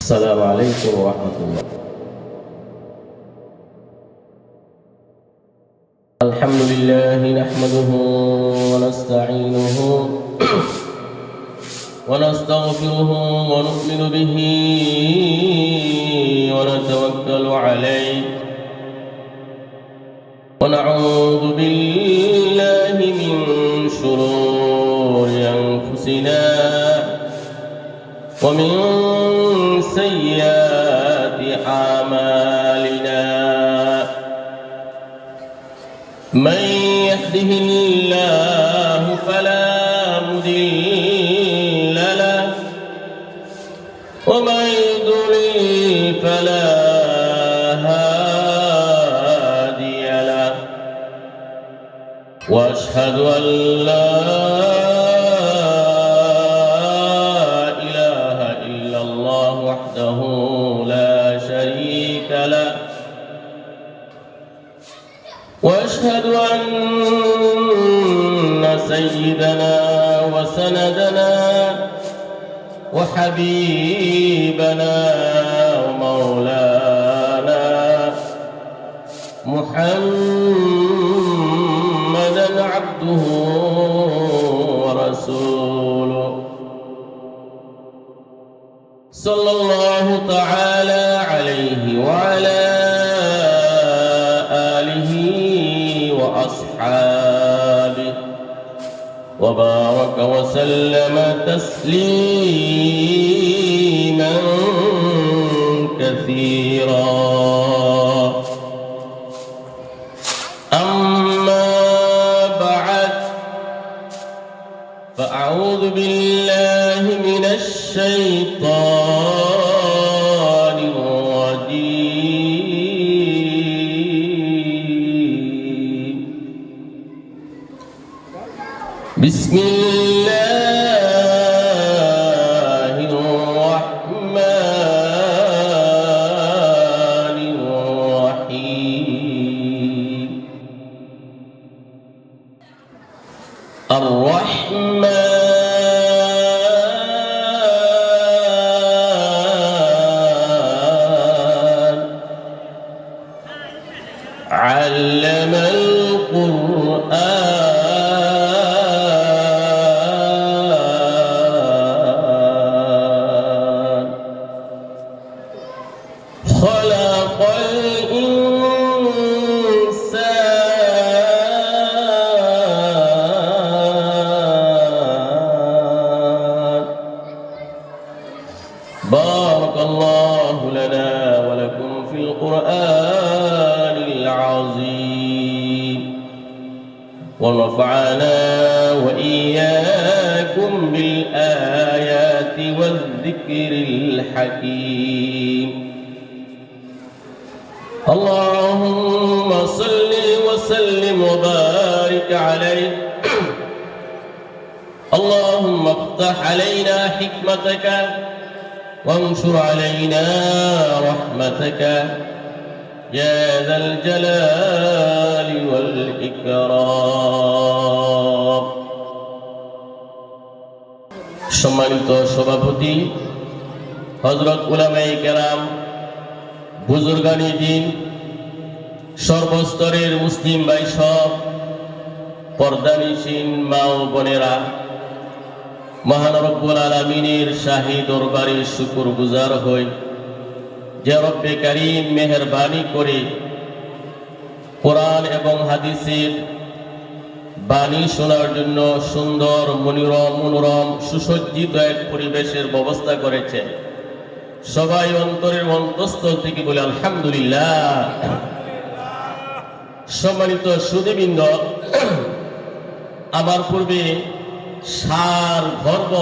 السلام عليكم ورحمة الله. الحمد لله نحمده ونستعينه ونستغفره ونؤمن به ونتوكل عليه ونعوذ بالله من شرور أنفسنا ومن سيئات أعمالنا. من يهده الله فلا مضل له ومن يضلل فلا هادي له، وأشهد أن لا إله إلا الله وحده لا شريك له، وأشهد أن سيدنا وسندنا وحبيبنا ومولانا محمدا عبده ورسوله صلى الله تعالى عليه وعلى آله وأصحابه وبارك وسلم تسليما كثيرا. أما بعد، فأعوذ بالله من الشيطان الرجيم. بسم الله الرحمن الرحيم. الرحمن علم القرآن خلق الإنسان. بارك الله لنا ولكم في القرآن العظيم، ونفعنا وإياكم بالآيات والذكر الحكيم. اللهم صل وسلم وبارك عليه. اللهم افتح علينا حكمتك وانشر علينا رحمتك يا ذا الجلال والإكرام. সম্মানিত সভাপতি হযরত উলামায়ে কেরাম, বুজুর্গানি দিন, সর্বস্তরের মুসলিম ভাই সব, পর্দানিশীন মা ও বোনেরা, মহান রব্বুল আলামিনের শাহী দরবারে শুকরগুজার হই যে রব্বে কারীম মেহেরবানি করে কোরআন এবং হাদিসের বাণী শোনার জন্য সুন্দর মনোরম সুসজ্জিত এক পরিবেশের ব্যবস্থা করেছেন। সবাই অন্তরের অন্তঃস্থল থেকে বলে আলহামদুলিল্লাহ। সম্মানিত সুধীবৃন্দ, আমার পূর্বে সার গর্ব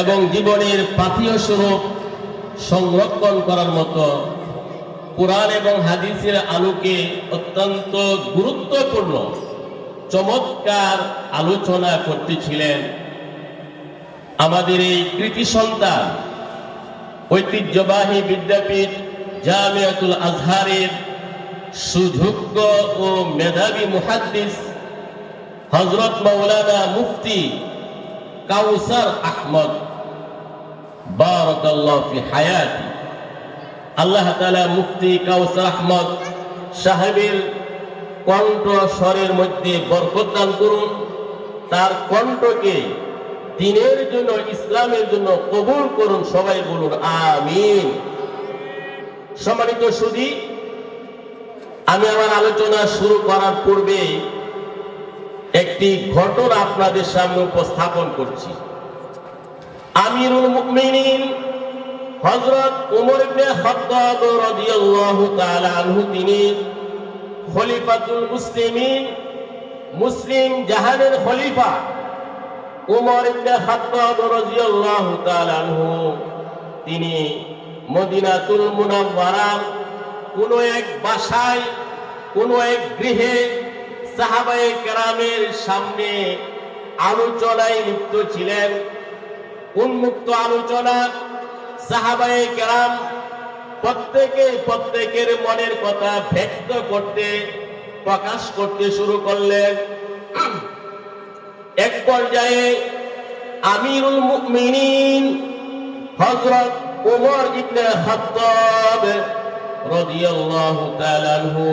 এবং জীবনের পাথেয় স্বরূপ সংরক্ষণ করার মতো কুরআন এবং হাদিসের আলোকে অত্যন্ত গুরুত্বপূর্ণ চমৎকার আলোচনা করতেছিলেন আমাদের এই কৃতি সন্তান ঐতিহ্যবাহী বিদ্যাপীঠ জামিয়াতুল আজহারের সুযোগ্য ও মেধাবী মুহাদ্দিস হযরত মাওলানা মুফতি কাউসার আহমদ বারাকাল্লাহু ফি হায়াতি। আল্লাহ তাআলা মুফতি কাউসার আহমদ সাহেবের কণ্ঠ স্বরের মধ্যে বরকত দান করুন, তার কণ্ঠকে দ্বীনের জন্য, ইসলামের জন্য কবুল করুন। সবাই বলুন আমিন। সম্মানিত সুধী, আমি আমার আলোচনা শুরু করার পূর্বে একটি ঘটনা আপনাদের সামনে উপস্থাপন করছি। আমিরুল মুমিনিন হযরত ওমর ইবনে খাত্তাব রাদিয়াল্লাহু তাআলা আনহু, তিনি খলিফাতুল মুসলিমিন, মুসলিম জাহানের খলিফা ওমর ইবনে খাত্তাব রাদিয়াল্লাহু তাআলা আনহু, তিনি মদিনাতুল মুনাওয়ারার কোন এক বাসায়, কোন এক গৃহে সাহাবায়ে কেরামের সামনে আলোচনায় লিপ্ত ছিলেন। উন্মুক্ত আলোচনা। সাহাবায়ে কেরাম প্রত্যেকের মনের কথা ব্যক্ত করতে, প্রকাশ করতে শুরু করলেন। এক পর্যায়ে আমিরুল মুমিনিন হযরত ওমর ইবনে খাত্তাব রাদিয়াল্লাহু তাআলা আনহু,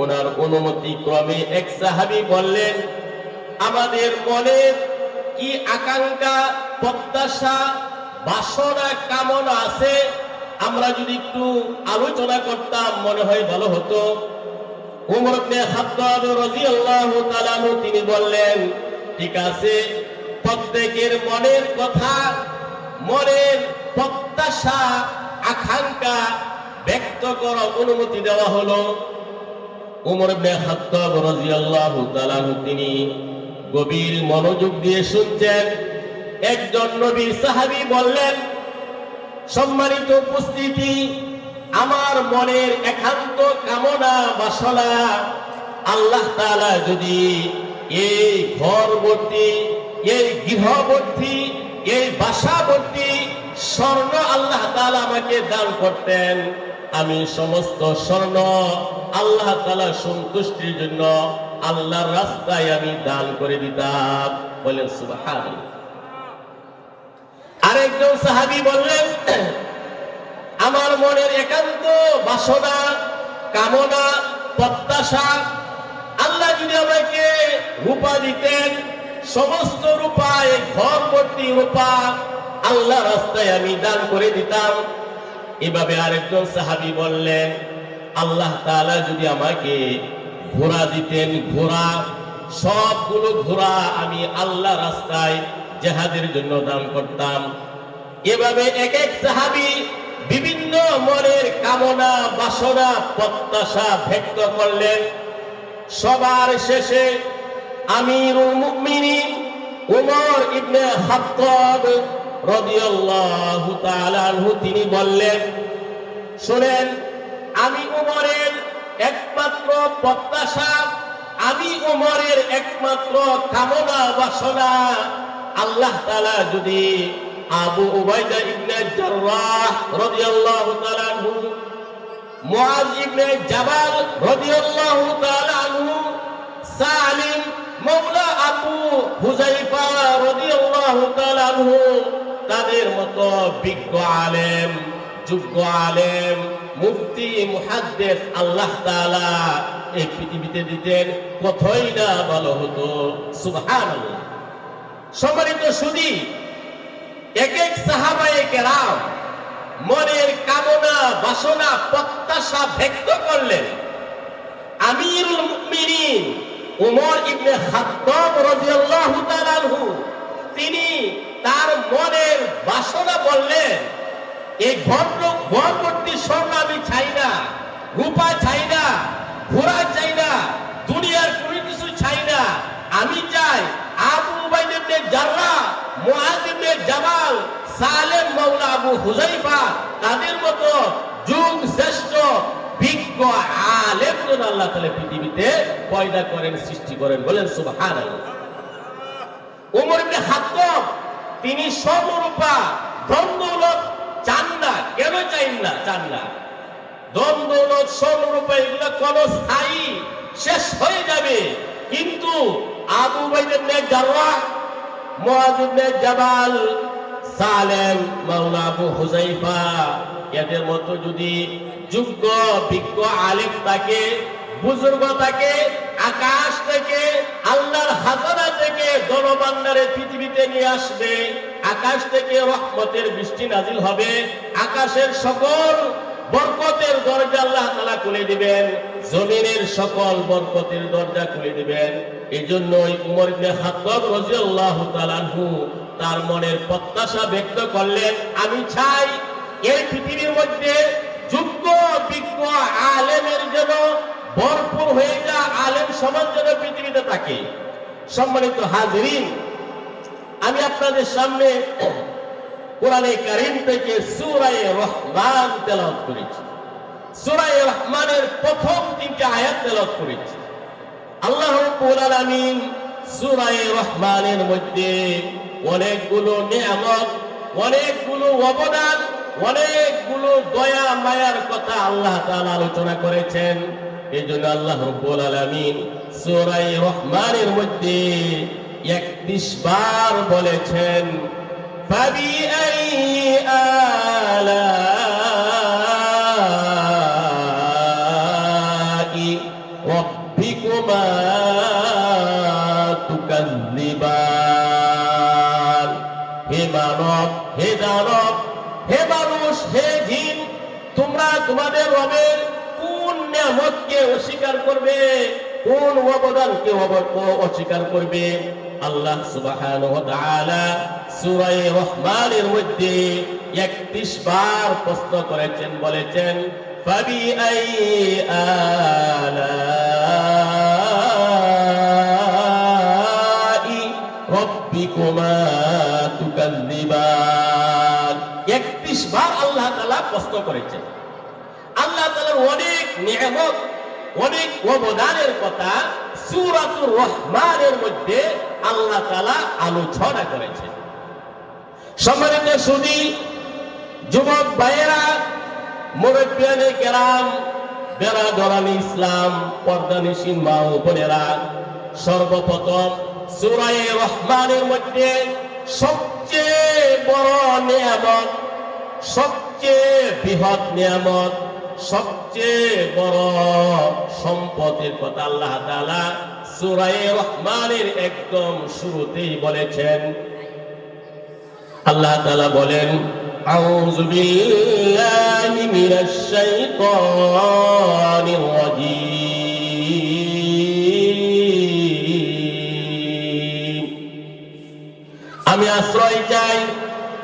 ওনার অনুমতি ক্রমে এক সাহাবী বললেন, আমাদের মনের কি আকাঙ্ক্ষা, প্রত্যাশা, বাসনা, কামনা আছে, আমরা যদি একটু আলোচনা করতাম মনে হয় ভালো হতো। ওমর ইবনে খাত্তাব রাদিয়াল্লাহু তাআলা আনহু, তিনি বললেন, ঠিক আছে, প্রত্যেকের মনের কথা, মনের প্রত্যাশা, আকাঙ্ক্ষা ব্যক্ত করার অনুমতি দেওয়া হলো। ওমর ইবনে খাত্তাব রাদিয়াল্লাহু তাআলা আনহু, তিনি গভীর মনোযোগ দিয়ে শুনছেন। একজন নবীর সাহাবী বললেন, সম্মানিত উপস্থিতি, আমার মনের একান্ত কামনা বাসনা, আল্লাহ তাআলা যদি এই ঘরবর্তী, এই গৃহবর্তী, এই বাসাবর্তী স্বর্ণ আল্লাহ তাআলা আমাকে দান করতেন, আমি সমস্ত স্বর্ণ আল্লাহ তাআলা সন্তুষ্টির জন্য আল্লাহর রাস্তায় আমি দান করে দিতাম। বলেন সুবহানাল্লাহ। আরেকজন সাহাবী বললেন, আমার মনের একান্ত বাসনা, কামনা, প্রত্যাশা, আল্লাহ যদি আমাকে রূপা দিতেন, সমস্ত রূপা, এই ঘর ভর্তি রূপা আল্লাহ রাস্তায় আমি দান করে দিতাম। এভাবে আরেকজন সাহাবী বললেন, আল্লাহ তাআলা যদি আমাকে ঘোড়া দিতেন, ঘোড়া, সবগুলো ঘোড়া আমি আল্লাহ রাস্তায় জিহাদের জন্য দান করতাম। এভাবে এক এক সাহাবী বিভিন্ন মনের কামনা, বাসনা, প্রত্যাশা ব্যক্ত করলেন। সবার শেষে আমিরুল মুমিনিন ওমর ইবনে খাত্তাব রাদিয়াল্লাহু তাআলা আনহু, তিনি বললেন, শুনেন, আমি ওমরের একমাত্র প্রত্যাশা, আমি ওমরের একমাত্র কামনা বাসনা, আল্লাহ তাআলা যদি আবু উবাইদা ইবনে জাররাহ রাদিয়াল্লাহু তাআলা আনহু, মুআজ ইবনে জাবাল রাদিয়াল্লাহু তাআলা আনহু, সালিম মাওলা আবু হুযায়ফা রাদিয়াল্লাহু তাআলা আনহু, তাদের মতো বিজ্ঞ আলেম, যোগ্য আলেম, মুফতি, মুহাদ্দিস আল্লাহ তাআলা এই পৃথিবীতে দিতেন, কতই না ভালো হতো। সুবহানাল্লাহ। সম্মানিত সুধী, এক এক সাহাবায়ে কেরাম মনের কামনা, বাসনা, প্রত্যাশা ব্যক্ত করলেন। আমিরুল মুমিনিন ওমর ইবনে খাত্তাব রাদিয়াল্লাহু তাআলা আনহু, তিনি তার মনের বাসনা বললেন, এই ঘরভর্তি স্বর্ণ আমি চাই না, রূপা চাই না, ঘোড়া চাই না, দুনিয়ার কোনো কিছু চাই না, আমি চাই আবু উবাইদা ইবনে জাররাহ, মুআজ ইবনে জাবাল, সালেম মাওলা আবু হুযায়ফা, তাদের মতো যুগ শ্রেষ্ঠ বিজ্ঞ আলেম যেন আল্লাহ তাআলা পৃথিবীতে পয়দা করেন, সৃষ্টি করেন। বলেন সুবহানাল্লাহ। ওমর ইবনে খাত্তাব, তিনি স্বর্ণরূপা, ধন দৌলত চান না। কেন চান না? ধন দৌলত, স্বর্ণরূপা এগুলো ক্ষণস্থায়ী, শেষ হয়ে যাবে। কিন্তু আবু উবাইদা ইবনে জাররাহ, মুআজ ইবনে জাবাল, সালেম, মাওলা আবু হুযাইফা এদের মতো যদি যোগ্য বিজ্ঞ আলেম থাকে, বুজুর্গ থাকে, আকাশ থেকে আল্লাহর খাজানা থেকে ধনভাণ্ডারে পৃথিবীতে নিয়ে আসবে, আকাশ থেকে রহমতের বৃষ্টি নাজিল হবে, আকাশের সকল বরকতের দরজা আল্লাহ তাআলা খুলে দিবেন, জমিনের সকল বরকতের দরজা খুলে দিবেন। এজন্যই উমর ইবনে খাত্তাব রাদিয়াল্লাহু তাআলা আনহু তার মনের প্রত্যাশা ব্যক্ত করলেন, আমি চাই এই পৃথিবীর মধ্যে যোগ্য বিজ্ঞ আলেমের জন্য ভরপুর হয়ে যা আলেম সমাজ যেন পৃথিবীতে থাকে। সম্মানিত হাজিরিন, আমি আপনাদের সামনে কোরআনে কারীম থেকে সূরা রহমান তেলাওয়াত করেছি। সূরা রহমানের প্রথম 3টি আয়াত তেলাওয়াত করেছি। আল্লাহ রাব্বুল আলামিন সূরা রহমানের মধ্যে অনেকগুলো নিয়ামত, অনেকগুলো অবদান, অনেকগুলো দয়া মায়ার কথা আল্লাহ তাআলা আলোচনা করেছেন। এজন্য আল্লাহ রাব্বুল আলামিন সূরা রহমানের মধ্যে 31 বার বলেছেন, ফাবিআইয়ি আলাই রাব্বিকুমা তুকাজ্জিবান। হে মানব, হে দানব, হে মানুষ, হে জিন, তোমরা তোমাদের রবের কোন নিয়ামতকে অস্বীকার করবে, কোন অবদানকে অস্বীকার করবে? আল্লাহ সুবহানাহু ওয়া তাআলা সূরা রহমানের মধ্যে 31 বার প্রশ্ন করেছেন, বলেছেন ফাবিআইয়ি আলাই রাব্বিকুমা তুকাজ্জিবান। 31 বার আল্লাহ তাআলা প্রশ্ন করেছেন। আল্লাহ তাআলার অনেক নিয়ামত, অনেক অবদানের কথা সূরাতুর রহমানের মধ্যে আল্লাহ তাআলা আলোচনা করেছেন। সম্মানিত সুধী, যুবক ভাইয়েরা, মুরব্বিয়ানে কেরাম, বেরাদরানি ইসলাম, পর্দানিশীন মা ও বোনেরা, সর্বপ্রথম সূরা রহমানের মধ্যে সবচেয়ে বড় নিয়ামত, সবচেয়ে বৃহৎ নিয়ামত, সবচেয়ে বড় সম্পদের কথা আল্লাহ তাআলা সূরা রহমানের একদম শুরুতেই বলেছেন। আল্লাহ তাআলা বলেন, আউযু বিল্লাহি মিনাশ শাইতানির রাজীম। আমি আশ্রয় চাই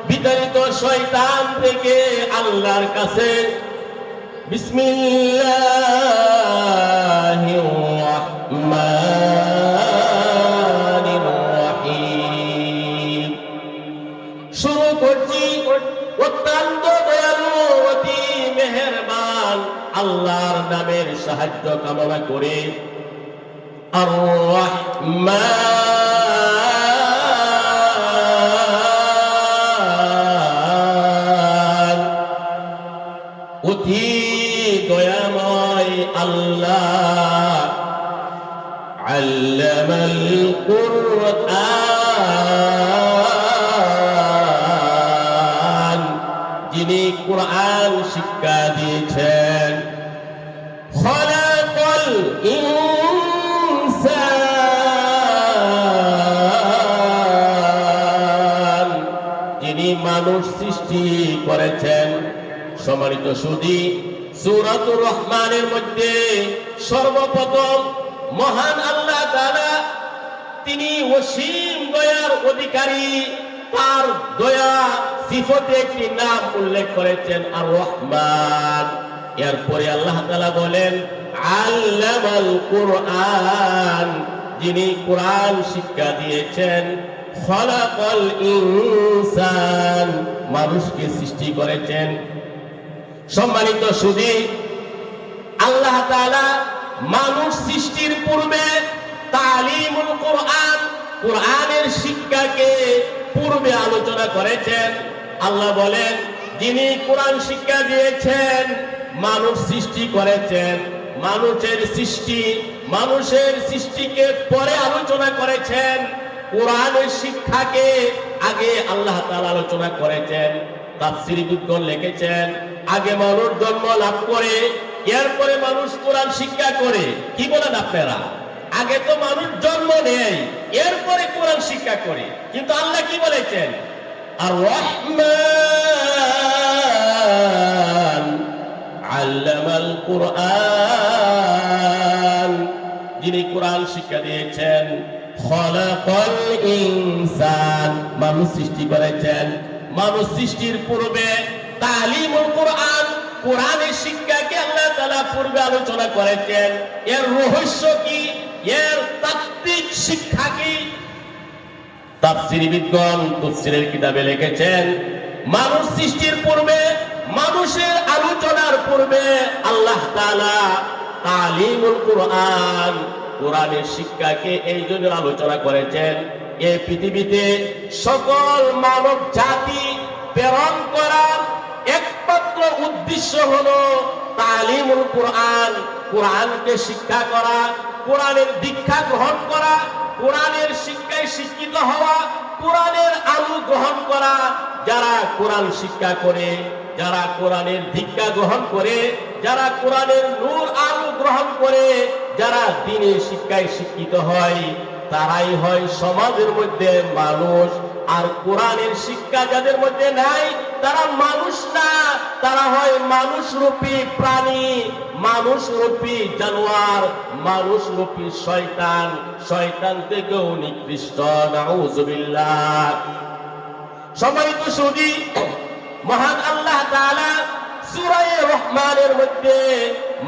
বিতাড়িত শয়তান থেকে আল্লাহর কাছে। বিসমিল্লাহির রাহমানির রাহিম। শুরু করছি অত্যন্ত দয়ালু, অতি মেহেরবান আল্লাহর নামের সাহায্য কামনা করে। আর রাহমান, অতি দয়াময় আল্লাহ। আল্লামাল কুরআন, যিনি কুরআন শিক্ষা দিয়েছেন। খলাকাল ইনসান, যিনি মানুষ সৃষ্টি করেছেন। সম্মানিত সুধী, সূরাতুর রহমানের মধ্যে সর্বপ্রথম মহান আল্লাহ তাআলা, তিনি অসীম দয়ার অধিকারী, তার দয়া সিফতে একটি নাম উল্লেখ করেছেন, আর রহমান। এরপরে আল্লাহ তাআলা বলেন আল্লামাল কুরআন, যিনি কুরআন শিক্ষা দিয়েছেন। খলাকাল ইনসান, মানুষকে সৃষ্টি করেছেন। সম্মানিত সুধী, আল্লাহ তাআলা মানুষ সৃষ্টির পূর্বে তালিমুল কুরআন, কুরআনের শিক্ষাকে পূর্বে আলোচনা করেছেন। আল্লাহ বলেন, যিনি কুরআন শিক্ষা দিয়েছেন, মানুষ সৃষ্টি করেছেন। মানুষের সৃষ্টিকে পরে আলোচনা করেছেন। কোরআনের শিক্ষাকে আগে আল্লাহ তাআলা আলোচনা করেছেন। তাফসীর বিদ্বান লিখেছেন আগে মানুষ জন্ম লাভ করে এরপরে মানুষ কোরআন শিক্ষা করে। কি বলেন আপনারা? আগে তো মানুষ জন্ম নেয় এরপরে কোরআন শিক্ষা করে। কিন্তু আল্লাহ কি বলেছেন? আর রহমান আল্লামাল কুরআন, যিনি কোরআন শিক্ষা দিয়েছেন। খলাকাল ইনসান, মানুষ সৃষ্টি করেছেন। মানুষ সৃষ্টির পূর্বে তালিমুল কুরআন, কোরআনের শিক্ষাকে আল্লাহ তাআলা পূর্বে আলোচনা করেছেন। এর রহস্য কি, এর তাত্ত্বিক শিক্ষা কি? তাফসীরবিদগণ তাফসীরের কিতাবে লিখেছেন মানুষ সৃষ্টির পূর্বে, মানুষের আলোচনার পূর্বে আল্লাহ তাআলা তালিমুল কুরআন, কোরআনের শিক্ষাকে এই জন্য আলোচনা করেছেন। এই পৃথিবীতে সকল মানব জাতি প্রেরণ করার একমাত্র উদ্দেশ্য হলো তালিমুল কুরআন, কোরআনকে শিক্ষা করা, কোরআনের দীক্ষা গ্রহণ করা, কোরআনের শিক্ষায় শিক্ষিত হওয়া, কোরআনের আলো গ্রহণ করা। যারা কোরআন শিক্ষা করে, যারা কোরআনের দীক্ষা গ্রহণ করে, যারা কোরআনের নূর আলো গ্রহণ করে, যারা দ্বীনের শিক্ষায় শিক্ষিত হয়, তারাই হয় সমাজের মধ্যে মানুষ। আর কোরআনের শিক্ষা যাদের মধ্যে নাই তারা মানুষ না, তারা হয় মানুষরূপী প্রাণী, মানুষরূপী জানোয়ার, মানুষরূপী শয়তান, শয়তান থেকেও নিকৃষ্ট। নাউযুবিল্লাহ। সম্মানিত সুধী, মহান আল্লাহ তাআলা সূরা রহমানের মধ্যে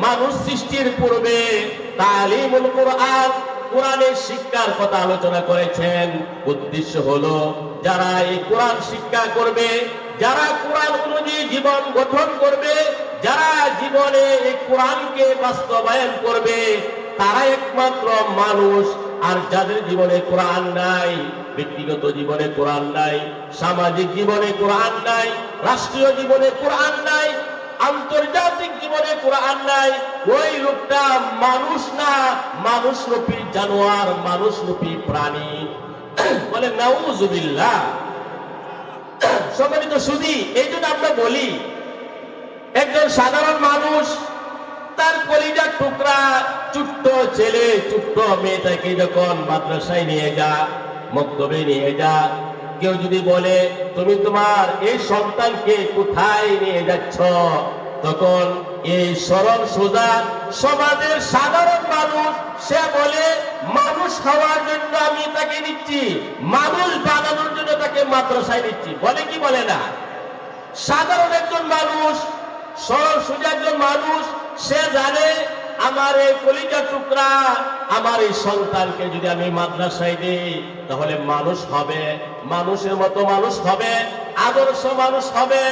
মানুষ সৃষ্টির পূর্বে তালিমুল কুরআন, কোরআনের শিক্ষার কথা আলোচনা করেছেন। উদ্দেশ্য হলো যারা এই কোরআন শিক্ষা করবে, যারা কোরআন অনুযায়ী জীবন গঠন করবে, যারা জীবনে এই কোরআনকে বাস্তবায়ন করবে, তারা একমাত্র মানুষ। আর যাদের জীবনে কোরআন নাই, ব্যক্তিগত জীবনে কোরআন নাই, সামাজিক জীবনে কোরআন নাই, রাষ্ট্রীয় জীবনে কোরআন নাই, আন্তর্জাতিক জীবনে কোরআন নাই, ওই লোকটা মানুষ না, মানুষরূপী জানোয়ার, মানুষরূপী প্রাণী। বলে নাউযুবিল্লাহ। সম্মানিত সুধী, এই জন্য আমরা বলি একজন সাধারণ মানুষ তার কলিজার টুকরা ছোট্ট ছেলে, ছোট্ট মেয়েটাকে যখন মাদ্রাসায় নিয়ে যা, মক্তবে নিয়ে যা, কেউ যদি বলে তুমি তোমার এই সন্তানকে কোথায় নিয়ে যাচ্ছ, তখন এই সরল সোজা সমাজের সাধারণ মানুষ সে বলে মানুষ হওয়ার জন্য আমি তাকে নিচ্ছি, মানুষ বানানোর জন্য তাকে মাদ্রাসায় নিচ্ছি। বলে কি বলে না? সাধারণ একজন মানুষ, সরল সোজা একজন মানুষ, সে জানে আমার এই কলিজার টুকরা, আমার এই সন্তানকে যদি আমি মাদ্রাসায় দিই তাহলে মানুষ হবে, মানুষের মতো মানুষ হবে, আদর্শ মানুষ হবে,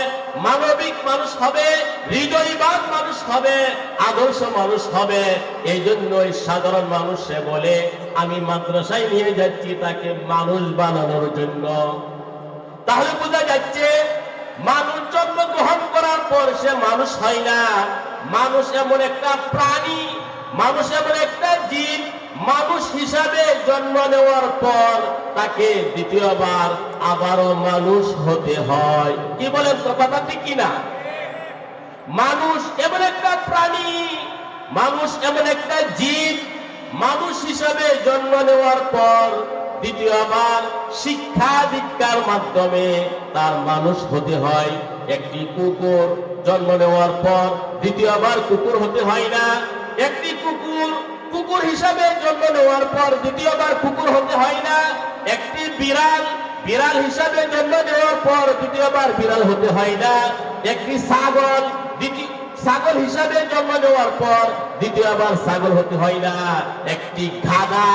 মানবিক মানুষ হবে, হৃদয়বান মানুষ হবে, আদর্শ মানুষ হবে। এই জন্যই সাধারণ মানুষ সে বলে আমি মাদ্রাসায় নিয়ে যাচ্ছি তাকে মানুষ বানানোর জন্য। তাহলে বোঝা যাচ্ছে মানুষ জন্মগ্রহণ করার পর সে মানুষ হয় না। মানুষ এমন একটা প্রাণী, মানুষ এমন একটা জীব, মানুষ হিসাবে জন্ম নেওয়ার পর তাকে দ্বিতীয়বার আবারও মানুষ হতে হয়। কি বলেন তো, কথা ঠিক কিনা? মানুষ এমন একটা প্রাণী, মানুষ এমন একটা জীব, মানুষ হিসাবে জন্ম নেওয়ার পর দ্বিতীয়বার শিক্ষা দীক্ষার মাধ্যমে তার মানুষ হতে হয়। একটি কুকুর জন্ম নেওয়ার পর দ্বিতীয়বার কুকুর হতে হয় না। একটি কুকুর কুকুর হিসাবে জন্ম নেওয়ার পর দ্বিতীয়বার কুকুর হতে হয় না। একটি বিড়াল বিড়াল হিসাবে জন্ম নেওয়ার পর দ্বিতীয়বার বিড়াল হতে হয় না। একটি ছাগল ছাগল হিসাবে জন্ম নেওয়ার পর দ্বিতীয়বার ছাগল হতে হয় না। একটি গাধা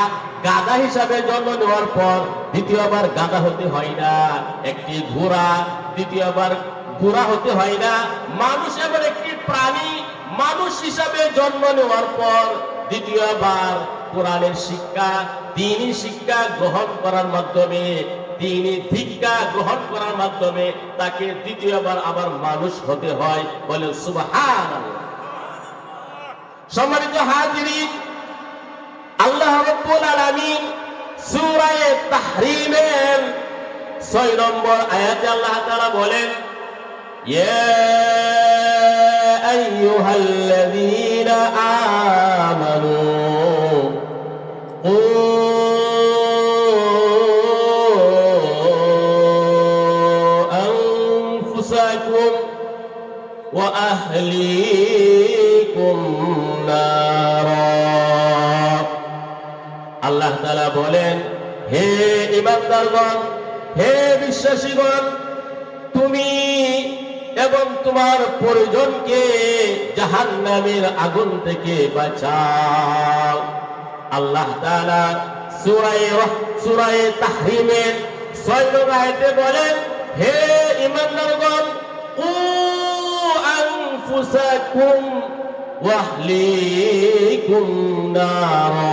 গাধা হিসাবে জন্ম নেওয়ার পর দ্বিতীয়বার গাধা হতে হয় না। একটি ঘোড়া দ্বিতীয়বার ঘোড়া হতে হয় না। মানুষ এমন একটি প্রাণী, মানুষ হিসাবে জন্ম নেওয়ার পর দ্বিতীয়বার কোরআনের শিক্ষা, দ্বীনি শিক্ষা গ্রহণ করার মাধ্যমে, দ্বীনি দীক্ষা গ্রহণ করার মাধ্যমে তাকে দ্বিতীয়বার আবার মানুষ হতে হয়। বলে সুবহানাল্লাহ। সম্মানিত হাজিরিন, আল্লাহ রাব্বুল আলামিন সূরা তাহরীমের 6 নম্বর আয়াতে আল্লাহ তাআলা বলেন, ইয়া আইয়ুহাল্লাযীনা আমানু আনফুসাকুম ওয়া আহলিকুম নারা। আল্লাহ তাআলা বলেন, হে ঈমানদারগণ, হে বিশ্বাসীগণ, তুমি এবং তোমার পরিজনকে জাহান্নামের আগুন থেকে বাঁচাও। আল্লাহ তাআলা সূরা তাহরীমের 6 নম্বর আয়াতে বলেন, হে ঈমানদারগণ, কু আনফুসাকুম ওয়া আহলিকুম নারা।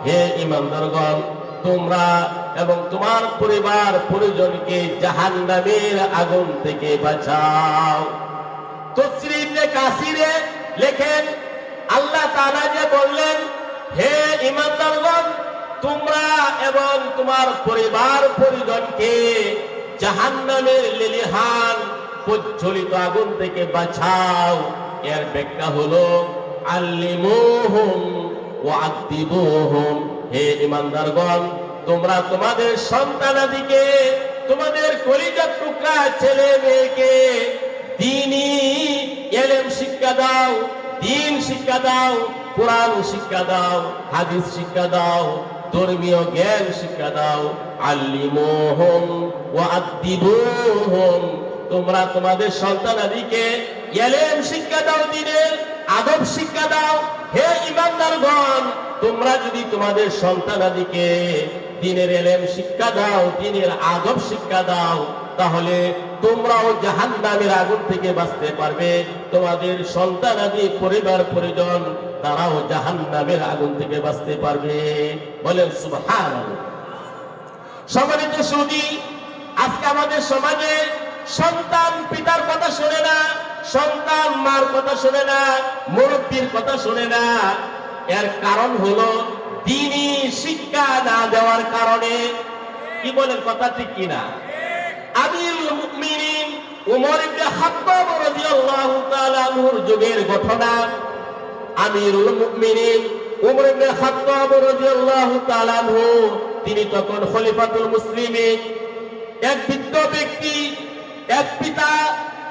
হে ঈমানদারগণ, তোমরা এবং তোমার পরিবার পরিজনকে জাহান্নামের আগুন থেকে বাঁচাও। তাফসীর ইবনে কাসিরে লেখেন, আল্লাহ তাআলা যে বললেন, হে ঈমানদারগণ, তোমরা এবং তোমার পরিবার পরিজনকে জাহান্নামের লেলিহান প্রজ্বলিত আগুন থেকে বাঁচাও, এর ব্যাখ্যা হলো আল্লিমুহুম ওয়া আদিবুহুম। হে ঈমানদারগণ, তোমরা তোমাদের সন্তানাদিকে, তোমাদের কলিজার টুকরা ছেলে মেয়েকে দ্বীনি ইলম শিক্ষা দাও, দ্বীন শিক্ষা দাও, কোরআন শিক্ষা দাও, হাদিস শিক্ষা দাও, ধর্মীয় জ্ঞান শিক্ষা দাও। আল্লিমুহুম ওয়া আদিবুহুম। তোমরা তোমাদের সন্তানাদিকে ইলম শিক্ষা দাও, দ্বীনের আদব শিক্ষা দাও। হে ঈমানদারগণ, তোমরা যদি তোমাদের সন্তানাদিকে দ্বীনের ইলম শিক্ষা দাও, দ্বীনের আদব শিক্ষা দাও, তাহলে তোমরাও জাহান্নামের আগুন থেকে বাঁচতে পারবে। তোমাদের সন্তানাদি, পরিবার পরিজন, তারাও জাহান্নামের আগুন থেকে বাঁচতে পারবে। বলেন সুবহানাল্লাহ। সম্মানিত সুধী, আজকে আমাদের সমাজে সন্তান পিতার কথা শোনে না, সন্তান মার কথা শোনে না, মুরব্বীর কথা শোনে না। এর কারণ হলো দ্বীনি শিক্ষা না দেওয়ার কারণে। কি বলেন, কথা ঠিক কিনা? আমিরুল মুমিনিন ওমর ইবনে খাত্তাব রাদিয়াল্লাহু তাআলা আনহুর যুগের ঘটনা। আমিরুল মুমিনিন ওমর ইবনে খাত্তাব রাদিয়াল্লাহু তাআলা আনহু, তিনি তখন খলিফাতুল মুসলিমিন। এক বৃদ্ধ ব্যক্তি, এক পিতা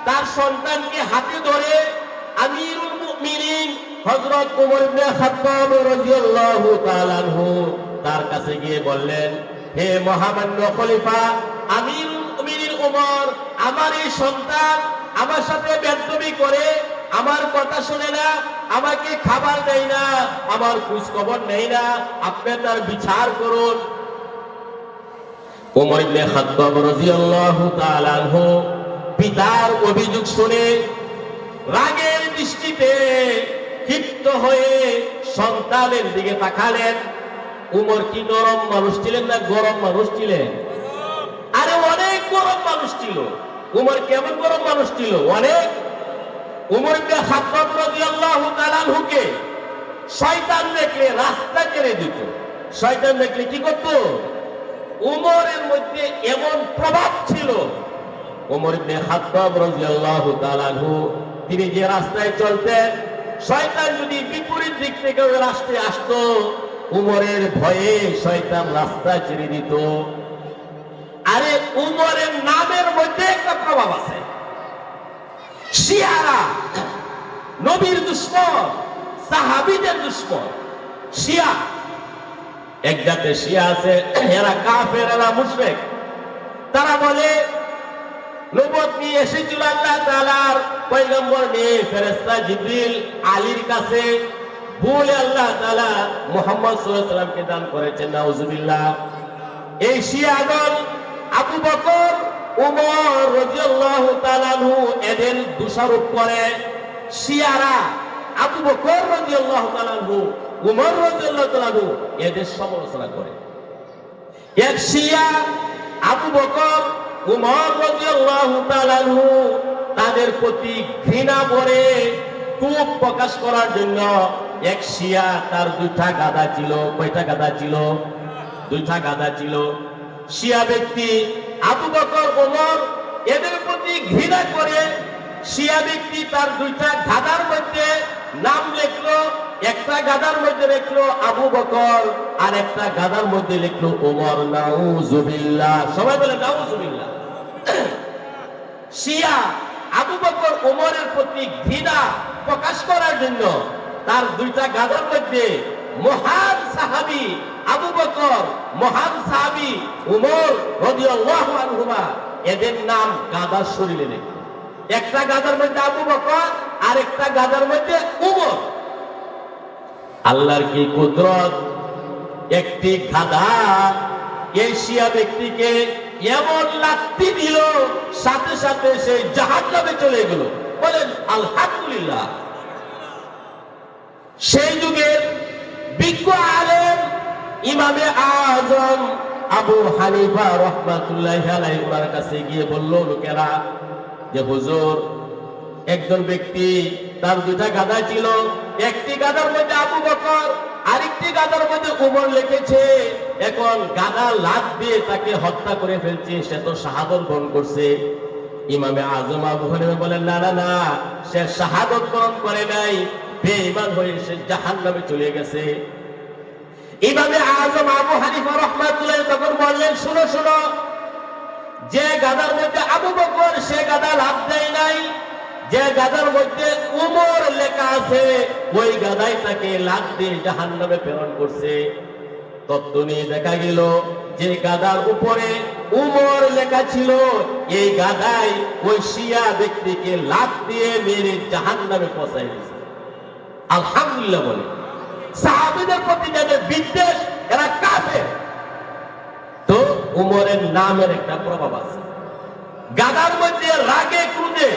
তার সন্তানকে হাতে ধরে আমিরুল মুমিনিন হযরত ওমর ইবনে খাত্তাব রাদিয়াল্লাহু তাআলা আনহু তার কাছে গিয়ে বললেন, হে মহামান্য খলিফা আমিরুল মুমিনিন ওমর, আমার এই সন্তান আমার সাথে বেয়াদবি করে, আমার কথা শুনে না, আমাকে খাবার দেয় না, আমার খোঁজ খবর নেই না, আপনি তার বিচার করুন। ওমর ইবনে খাত্তাব রাদিয়াল্লাহু তাআলা আনহু পিতার অভিযোগ শুনে রাগের দৃষ্টিতে ক্ষিপ্ত হয়ে সন্তানের দিকে তাকালেন। উমর কি নরম মানুষ ছিলেন না গরম মানুষ ছিলেন? আরে অনেক গরম মানুষ ছিল। উমর কেমন গরম মানুষ ছিল? অনেক। উমর ইবনে খাত্তাব রাদিয়াল্লাহু তাআলা আনহুকে শয়তান দেখলে রাস্তা ছেড়ে দিত। শয়তান দেখলে কি করত? উমরের মধ্যে এমন প্রভাব ছিল, উমর ইবনে খাত্তাব রাদিয়াল্লাহু তাআলা আনহু তিনি যে রাস্তায় চলতেন, শয়তান যদি বিপরীত দিক থেকে রাস্তায় আসতো, উমরের ভয়ে শয়তান রাস্তা ছেড়ে দিত। আরে উমরের নামের মধ্যে একটা প্রভাব আছে। শিয়ারা নবীর দুশমন, সাহাবীদের দুশমন। শিয়া এক জাতের শিয়া আছে, এরা কাফের, এরা মুশরিক। তারা বলে নবুয়ত নিয়ে এসেছিল আল্লাহ তাআলার পয়গম্বর নিয়ে ফেরেশতা জিবরিল আলীর কাছে, ভুলে আল্লাহ তাআলা মুহাম্মদ সাল্লাল্লাহু আলাইহি ওয়াসাল্লামকে দান করেছেন, নাউজুবিল্লাহ। এই শিয়াগণ আবু বকর, উমর রাদিয়াল্লাহু তাআলা আনহু এদের দোষারোপ করে। শিয়ারা আবু বকর রাদিয়াল্লাহু তাআলা আনহু, উমর রাদিয়াল্লাহু তাআলা আনহু এদের সমালোচনা করে। এক শিয়া আবু বকর, উমর রাদিয়াল্লাহু তাআলা আনহু তাদের প্রতি ঘৃণা ভরে ক্ষোভ প্রকাশ করার জন্য এক শিয়া তার দুইটা গাদা ছিল। কয়টা গাদা ছিল? দুইটা গাধা ছিল। শিয়া ব্যক্তি আবু বকর, ওমর এদের প্রতি ঘৃণা করে শিয়া ব্যক্তি তার দুইটা গাধার মধ্যে নাম লিখলো। একটা গাধার মধ্যে লিখলো আবু বকর, আর একটা গাধার মধ্যে লিখলো ওমর। নাউজুবিল্লাহ, সবাই বলে নাউজুবিল্লাহ। শিয়া আবু বকর ওমরের প্রতি ঘৃণা প্রকাশ করার জন্য তার দুইটা গাধার মধ্যে মহান সাহাবী আবু বকর, মহান সাহাবী ওমর রাদিয়াল্লাহু আনহুমা এদের নাম গাধার শরীরে লিখল। একটা গাধার মধ্যে আবু বকর, আর একটা গাধার মধ্যে ওমর। আল্লাহর কি কুদরত! একটি গাধা এই শিয়া ব্যক্তিকে এমন লাথি দিল, সাথে সাথে সে জাহান্নামে চলে গেল। বলেন আলহামদুলিল্লাহ। সেই যুগের বিজ্ঞ আলেম ইমামে আজম আবু হানিফা রাহমাতুল্লাহি আলাইহি ওনার কাছে গিয়ে বলল লোকেরা যে হুজুর, একজন ব্যক্তি তার দুইটা গাধা ছিল, একটি গাধার মধ্যে আবু বকর, আরেকটি গাধার মধ্যে ওমর লিখেছে। এখন গাধা লাথ দিয়ে তাকে হত্যা করে ফেলছে, সে তো শাহাদত বরণ করছে। ইমামে আজম আবু হানিফা বলেন না না না, সে শাহাদত বরণ করে নাই, বেঈমান হয়ে সে জাহান্নামে চলে গেছে। ইমামে আজম আবু হানিফা রাহমাতুল্লাহি তখন বললেন শুনো শুনো, যে গাধার মধ্যে আবু বকর সে গাধা লাভ দেয় নাই, যে গাধার মধ্যে উমর লেখা আছে ওই গাধাই তাকে লাভ দিয়ে জাহান্নামে প্রেরণ করছে। তত্ত্ব নিয়ে দেখা গেল যে গাধার উপরে উমর লেখা ছিল এই গাধাই ওই শিয়া ব্যক্তিকে লাভ দিয়ে মেরে জাহান্নামে পৌঁছায় দিয়েছে। আলহামদুলিল্লাহ বলে। সাহাবীদের প্রতি যাদের বিদ্বেষ, এরা কাফের। তো উমরের নামের একটা প্রভাব আছে। গাধার মধ্যে রাগে ক্রোধে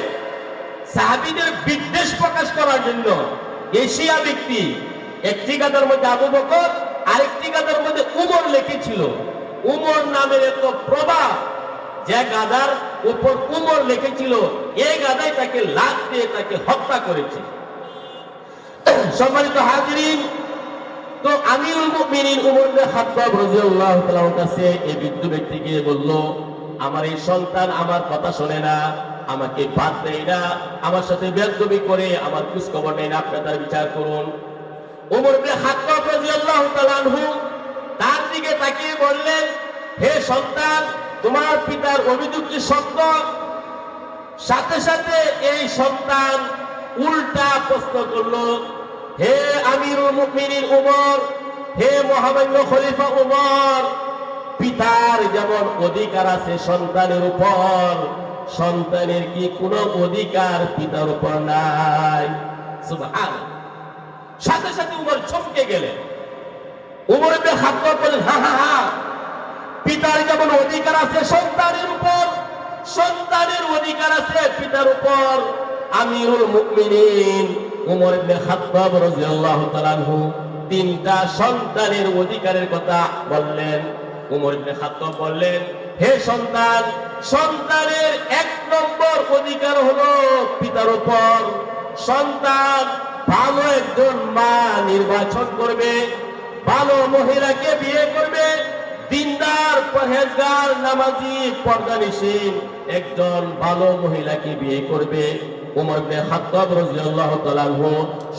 সাহাবীদের বিদ্বেষ প্রকাশ করার জন্য এই শিয়া ব্যক্তি একটি গাধার মধ্যে আবু বকর, আরেকটি গাধার মধ্যে উমর লিখেছিল। উমর নামের এত প্রভাব, যে গাধার উপর উমর লিখেছিল এই গাধাই তাকে লাথ দিয়ে তাকে হত্যা করেছে। সম্মানিত হাজিরিন, তো আমিরুল মুমিনিন উমর ইবনে খাত্তাব রাদিয়াল্লাহু তাআলার কাছে এই বৃদ্ধ ব্যক্তি গিয়ে বলল, আমার এই সন্তান আমার কথা শোনে না, আমাকে বাদ দেয় না, আমার সাথে বেয়াদবি করে, আমার খোঁজ খবর নেয় না, আপনি তার বিচার করুন। উমর ইবনে খাত্তাব রাদিয়াল্লাহু তাআলা আনহু তার দিকে তাকিয়ে বললেন, হে সন্তান, তোমার পিতার অভিযোগটি সত্য। সাথে সাথে এই সন্তান উল্টা প্রশ্ন করলো, হে আমিরুল মুমিনিন উমর, হে মহামান্য খলিফা উমর, পিতার যেমন অধিকার আছে সন্তানের উপর, সন্তানের কি কোনো অধিকার পিতার উপর নাই? সুবহানাল্লাহ। সাথে সাথে উমর চমকে গেলেন। উমর ইবনে খাত্তাব বলেন, হ্যাঁ হ্যাঁ হ্যাঁ, পিতার যেমন অধিকার আছে সন্তানের উপর, সন্তানের অধিকার আছে পিতার উপর। আমিরুল মুমিনিন উমর ইবনে খাত্তাব রাদিয়াল্লাহু তাআলা আনহু তিনটা সন্তানের অধিকারের কথা বললেন। উমর ইবনে খাত্তাব বললেন, হে সন্তান, সন্তানের এক নম্বর অধিকার হলো পিতার উপর। সন্তান ভালো একজন মা নির্বাচন করবে, ভালো মহিলাকে বিয়ে করবে, দিনদার পরহেজগার নামাজি পর্দানিশীন একজন ভালো মহিলাকে বিয়ে করবে। উমর ইবনে খাত্তাব রাদিয়াল্লাহু তাআলা আনহু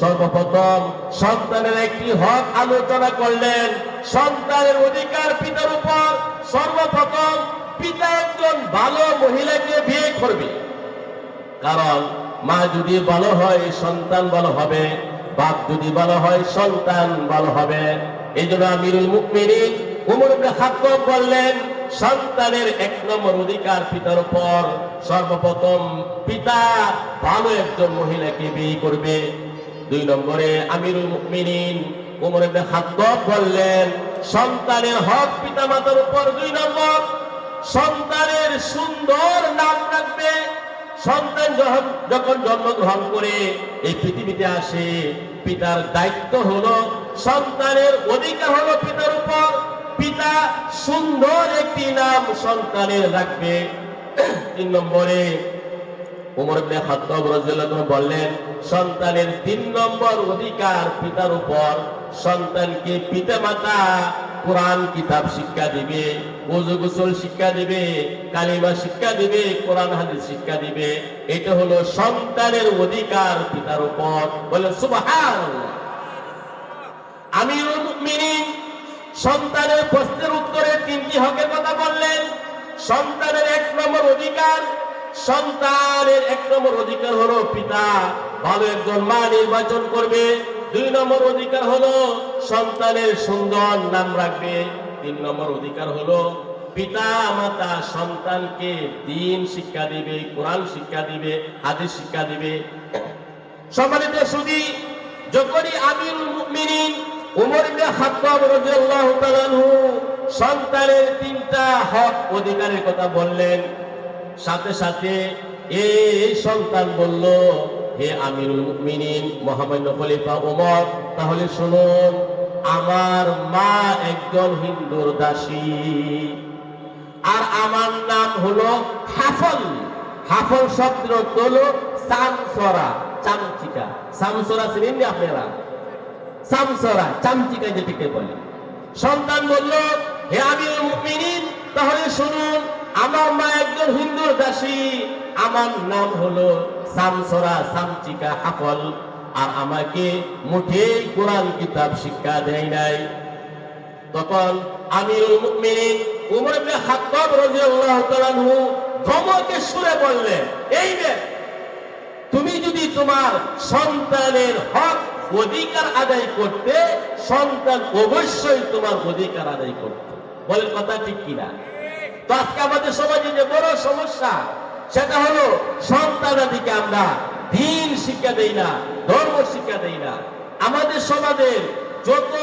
সর্বপ্রথম সন্তানের একটি হক আলোচনা করলেন। সন্তানের অধিকার পিতার উপর, সর্বপ্রথম পিতা একজন ভালো মহিলাকে বিয়ে করবে। কারণ মা যদি ভালো হয় সন্তান ভালো হবে, বাপ যদি ভালো হয় সন্তান ভালো হবে। এই জন্য আমিরুল মুমিনিন উমর ইবনে খাত্তাব বললেন, সন্তানের এক নম্বর অধিকার পিতার উপর, সর্বপ্রথম পিতা ভালো একজন মহিলাকে বিয়ে করবে। দুই নম্বরে আমিরুল মুমিনিন উমর ইবনে খাত্তাব বললেন, সন্তানের হক পিতা মাতার উপর। দুই নম্বর, সন্তানের সুন্দর নাম রাখবে। সন্তান যখন জন্মগ্রহণ করে এই পৃথিবীতে আসে, পিতার দায়িত্ব হলো, সন্তানের অধিকার হলো পিতার উপর, পিতা সুন্দর একটি নাম সন্তানের রাখবে। তিন নম্বরে উমর ইবনে খাত্তাব রাদিয়াল্লাহু আনহু বললেন, সন্তানের তিন নম্বর অধিকার পিতার উপর, সন্তানকে পিতামাতা কোরআন কিতাব শিক্ষা দিবে, ওযু গোসল শিক্ষা দিবে, কালিমা শিক্ষা দিবে, কোরআন হাদিস শিক্ষা দিবে। এটা হলো সন্তানের অধিকার পিতার উপর। বলে সুবহানাল্লাহ। আমিরুল মুমিনিন সন্তানের প্রশ্নের উত্তরে তিনটি হকের কথা বললেন। সন্তানের এক নম্বর অধিকার, সন্তানের এক নম্বর অধিকার হলো পিতা ভালো একজন মা নির্বাচন করবে। 2 নম্বর অধিকার হলো সন্তানের সুন্দর নাম রাখবে। 3 নম্বর অধিকার হলো পিতা মাতা সন্তানকে দ্বীন শিক্ষা দিবে, কোরআন শিক্ষা দিবে, হাদিস শিক্ষা দিবে। সম্মানিত সুধী, যখনই আমিরুল মুমিনিন উমর ইবনে খাত্তাব রাদিয়াল্লাহু তাআলা আনহু সন্তানের 3টা হক অধিকারের কথা বললেন, সাথে সাথে এই সন্তান বলল, হে আমিরুল মুমিনিন মহামান্য খলিফা ওমর, তাহলে শুনুন, আমার মা একজন হিন্দুর দাসী, আর আমার নাম হলো হাফল। হাফল শব্দ হলো সামসরা, চামচিকা। সামসরা চিনেন না আপনারা? সামসরা চামচিকা যেটাকে বলে। সন্তান বলল, হে আমিরুল মুমিনিন, তাহলে শুনুন, আমার মা একজন হিন্দুর দাসী, আমার নাম হলো সামসরা, চামচিকা, হাফল, আর আমাকে মুঠেই কোরআন কিতাব শিক্ষা দেয় নাই। তখন আমিরুল মুমিনিন উমর ইবনে খাত্তাব রাদিয়াল্লাহু তাআলা আনহু ধমকে সুরে বললেন, এই নে, তুমি যদি তোমার সন্তানের হক অধিকার আদায় করতে, সন্তান অবশ্যই তোমার অধিকার আদায় করত। বলেন কথা ঠিক কিনা? তো আজকে আমাদের সমাজে যে বড় সমস্যা, সেটা হলো সন্তানাদিকে আমরা দ্বীন শিক্ষা দেই না, ধর্ম শিক্ষা দেই না। আমাদের সমাজের যত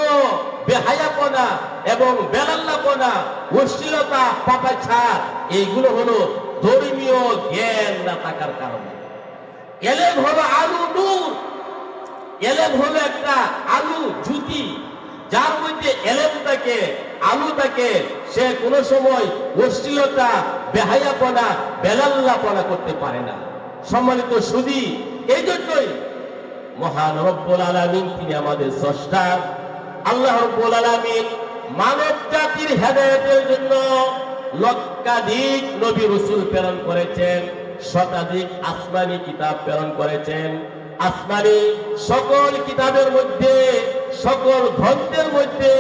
বেহায়াপনা এবং বেলাল্লাপনা, অশ্লীলতা, পাপাচার, এইগুলো হলো ধর্মীয় জ্ঞান না থাকার কারণে। এলেম হলো আলু নূর, এলেম হলো একটা আলু জ্যোতি, যার মধ্যে এলেম থাকে, আলু থাকে, সে কোনো সময় অশ্লীলতা, বেহায়াপনা, বেলাল্লাপনা করতে পারে না। সম্মানিত সুধী, এই জন্যই মহান রব্বুল আলামিন, তিনি আমাদের স্রষ্টা। আল্লাহ রব্বুল আলামিন মানব জাতির হেদায়েতের জন্য লক্ষাধিক নবী রাসূল প্রেরণ করেছেন, শতাধিক আসমানি কিতাব প্রেরণ করেছেন। আসমানি সকল কিতাবের মধ্যে, সকল গ্রন্থের মধ্যে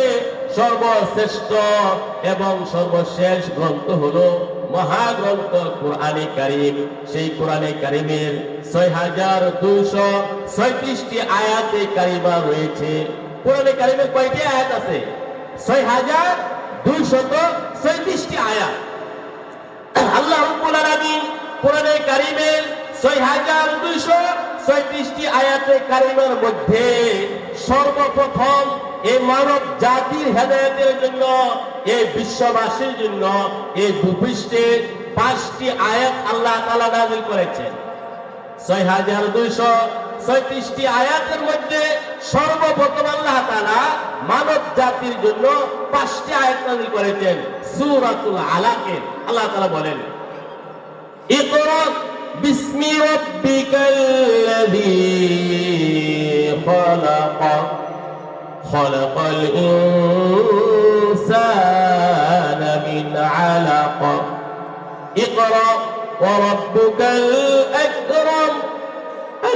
সর্বশ্রেষ্ঠ এবং সর্বশেষ গ্রন্থ হলো মহাগ্রন্থ কুরআনে কারীম। সেই কুরআনে কারীমের ৬২৩৬টি আয়াতে কারিমা রয়েছে। কুরআনে কারীমের কয়টি আয়াত আছে? ৬২৩৬টি আয়াত। আল্লাহ রাব্বুল আলামিন কুরআনে কারীমের ৬২৩৬টি আয়াতে কারিমার মধ্যে সর্বপ্রথম এই মানব জাতির হেদায়েতের জন্য, এই বিশ্ববাসীর জন্য এই ভূপৃষ্ঠে 5টি আয়াত আল্লাহ তাআলা নাযিল করেছেন। ৬২৩৬টি আয়াতের মধ্যে সর্বপ্রথম আল্লাহ তাআলা মানব জাতির জন্য 5টি আয়াত নাযিল করেছেন। সূরাতুল আলাকে আল্লাহ তাআলা বলেন, ইকরা বিসমি রাব্বিকাল্লাযী খালাক খালাকাল ইনসানা মিন আলাক ইকরা ওয়া রাব্বুকাল আকরাম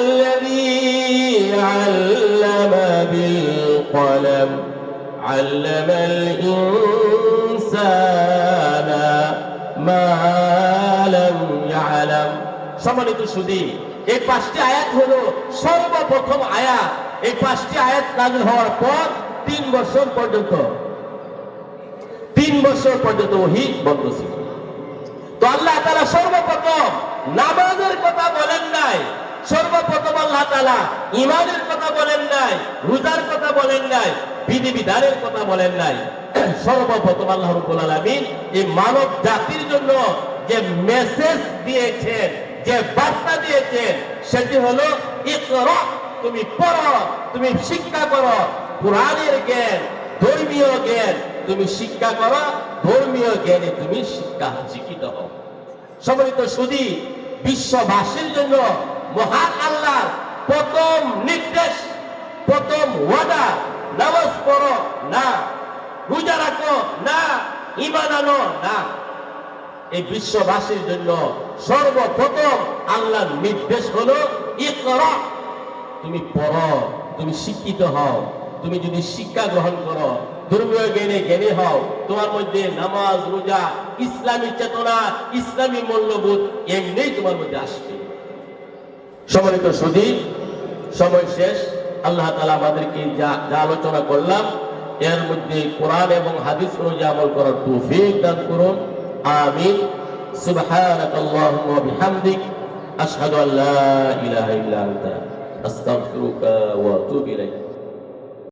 الذي علم بالقلم علم الإنسان ما لم يعلم। সম্মানিত সুধী, এই 5টি আয়াত হলো সর্বপ্রথম আয়াত। এই 5টি আয়াত নাযিল হওয়ার পর 3 বছর পর্যন্ত ওহী বন্ধ ছিল। তো আল্লাহ তাআলা সর্বপ্রথম নামাজের কথা বলেন নাই, সর্বপ্রথম আল্লাহ তাআলা ঈমানের কথা বলেন নাই, রোজার কথা বলেন নাই, বিধিবিধানের কথা বলেন নাই। সর্বপ্রথম আল্লাহ রাব্বুল আলামিন এই মানব জাতির জন্য যে মেসেজ দিয়েছেন, যে বার্তা দিয়েছেন, সেটি হলো ইকরা, তুমি পড়ো, তুমি শিক্ষা করো, কোরআনের জ্ঞান, ধর্মীয় জ্ঞান তুমি শিক্ষা করো, ধর্মীয় জ্ঞানে তুমি শিক্ষিত হও। সম্মানিত সুধী, বিশ্ববাসীর জন্য মহান আল্লাহর প্রথম নির্দেশ, প্রথম ওয়াদা, নামাজ পড়ো না, রোজা রাখো না, ঈমান আনো না। এই বিশ্ববাসীর জন্য সর্বপ্রথম আল্লাহর নির্দেশ হলো ইকরা, তুমি পড়ো, তুমি শিক্ষিত হও। তুমি যদি শিক্ষা গ্রহণ করো, ধর্মীয় জ্ঞানে জ্ঞানী হও, তোমার মধ্যে নামাজ, রোজা, ইসলামী চেতনা, ইসলামী মূল্যবোধ এমনি তোমার মধ্যে আসবে। সম্মানিত সুধী, সময় শেষ। আল্লাহ তাআলা আমাদেরকে যা আলোচনা করলাম এর মধ্যে কোরআন এবং হাদিস অনুযায়ী আমল করার তৌফিক দান করুন। আমিন। সুবহানাকাল্লাহুম্মা ওয়া বিহামদিক আশহাদু আল্লা ইলাহা ইল্লা আনতা আস্তাগফিরুকা ওয়া আতুবু ইলাইক।